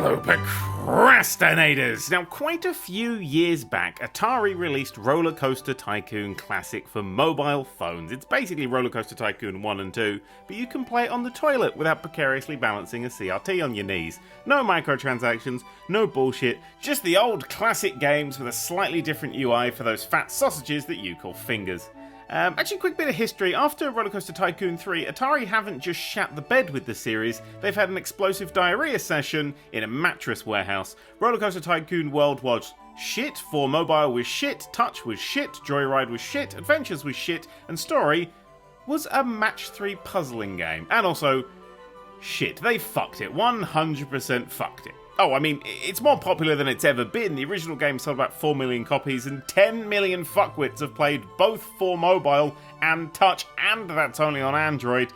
Hello, procrastinators! Now, quite a few years back, Atari released Roller Coaster Tycoon Classic for mobile phones. It's basically Roller Coaster Tycoon 1 and 2, but you can play it on the toilet without precariously balancing a CRT on your knees. No microtransactions, no bullshit, just the old classic games with a slightly different UI for those fat sausages that you call fingers. Actually, quick bit of history. After Roller Coaster Tycoon 3, Atari haven't just shat the bed with the series, they've had an explosive diarrhea session in a mattress warehouse. Roller Coaster Tycoon World was shit, 4 Mobile was shit, Touch was shit, Joyride was shit, Adventures was shit, and Story was a match 3 puzzling game. And also, shit. They fucked it. 100% fucked it. Oh, I mean, it's more popular than it's ever been. The original game sold about 4 million copies, and 10 million fuckwits have played both for mobile and touch, and that's only on Android.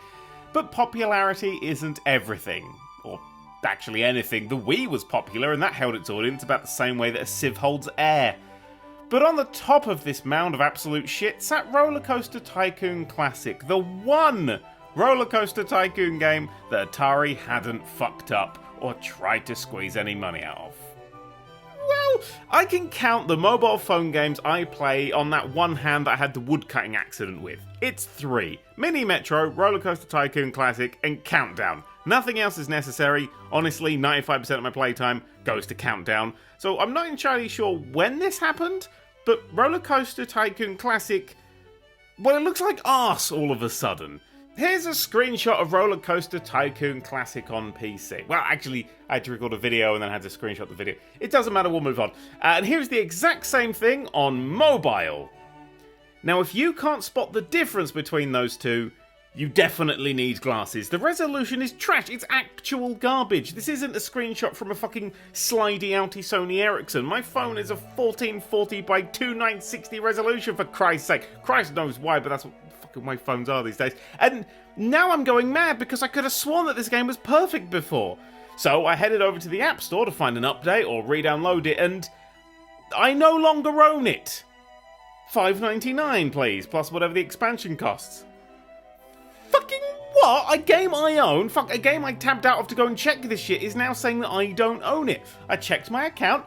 But popularity isn't everything. Or actually anything. The Wii was popular, and that held its audience about the same way that a sieve holds air. But on the top of this mound of absolute shit sat Roller Coaster Tycoon Classic, the one Roller Coaster Tycoon game that Atari hadn't fucked up or tried to squeeze any money out of. Well, I can count the mobile phone games I play on that one hand that I had the woodcutting accident with. It's 3. Mini Metro, Roller Coaster Tycoon Classic, and Countdown. Nothing else is necessary. Honestly, 95% of my playtime goes to Countdown. So I'm not entirely sure when this happened, but Roller Coaster Tycoon Classic, well, it looks like arse all of a sudden. Here's a screenshot of Roller Coaster Tycoon Classic on PC. Well, actually, I had to record a video and then I had to screenshot the video. It doesn't matter, we'll move on. And here's the exact same thing on mobile. Now, if you can't spot the difference between those two, you definitely need glasses. The resolution is trash. It's actual garbage. This isn't a screenshot from a fucking slidey outy Sony Ericsson. My phone is a 1440 by 2960 resolution, for Christ's sake. Christ knows why, but that's what fucking my phones are these days. And now I'm going mad because I could have sworn that this game was perfect before. So I headed over to the App Store to find an update or re-download it, and I no longer own it. $5.99, please, plus whatever the expansion costs. Fucking what? A game I own? Fuck, a game I tabbed out of to go and check this shit is now saying that I don't own it. I checked my account,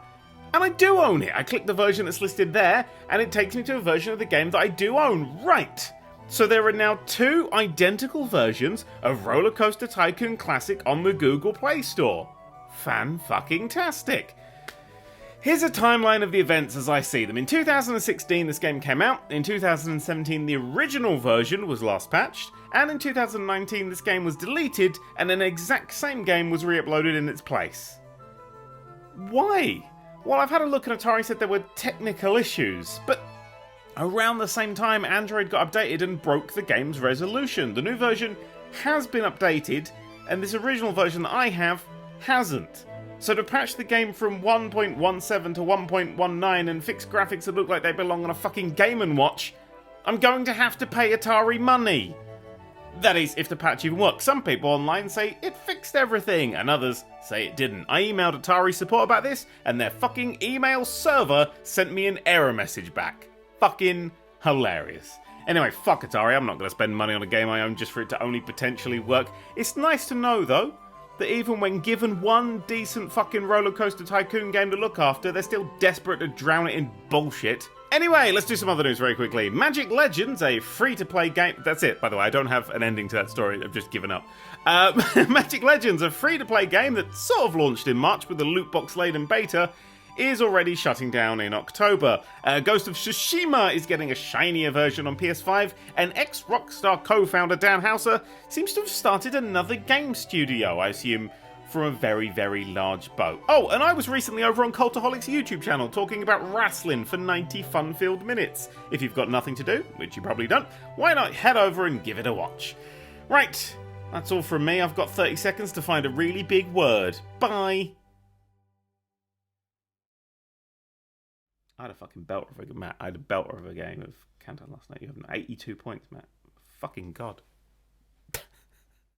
and I do own it. I click the version that's listed there, and it takes me to a version of the game that I do own. Right. So there are now 2 identical versions of Roller Coaster Tycoon Classic on the Google Play Store. Fan-fucking-tastic. Here's a timeline of the events as I see them. In 2016, this game came out. In 2017, the original version was last patched. And in 2019, this game was deleted, and an exact same game was re-uploaded in its place. Why? Well, I've had a look and Atari said there were technical issues, but around the same time, Android got updated and broke the game's resolution. The new version has been updated, and this original version that I have hasn't. So to patch the game from 1.17 to 1.19 and fix graphics that look like they belong on a fucking Game & Watch, I'm going to have to pay Atari money. That is, if the patch even works. Some people online say it fixed everything, and others say it didn't. I emailed Atari support about this, and their fucking email server sent me an error message back. Fucking hilarious. Anyway, fuck Atari, I'm not going to spend money on a game I own just for it to only potentially work. It's nice to know, though, that even when given one decent fucking Roller Coaster Tycoon game to look after, they're still desperate to drown it in bullshit. Anyway, let's do some other news very quickly. Magic Legends, a free-to-play game... That's it, by the way, I don't have an ending to that story, I've just given up. Magic Legends, a free-to-play game that sort of launched in March with the loot box-laden beta, is already shutting down in October. Ghost of Tsushima is getting a shinier version on PS5, and ex-Rockstar co-founder Dan Houser seems to have started another game studio, I assume from a very, very large boat. Oh, and I was recently over on Cultaholic's YouTube channel talking about wrestling for 90 fun-filled minutes. If you've got nothing to do, which you probably don't, why not head over and give it a watch? Right, that's all from me. I've got 30 seconds to find a really big word. Bye! I had a fucking belter of a game of Countdown last night. You have 82 points, Matt. Fucking God.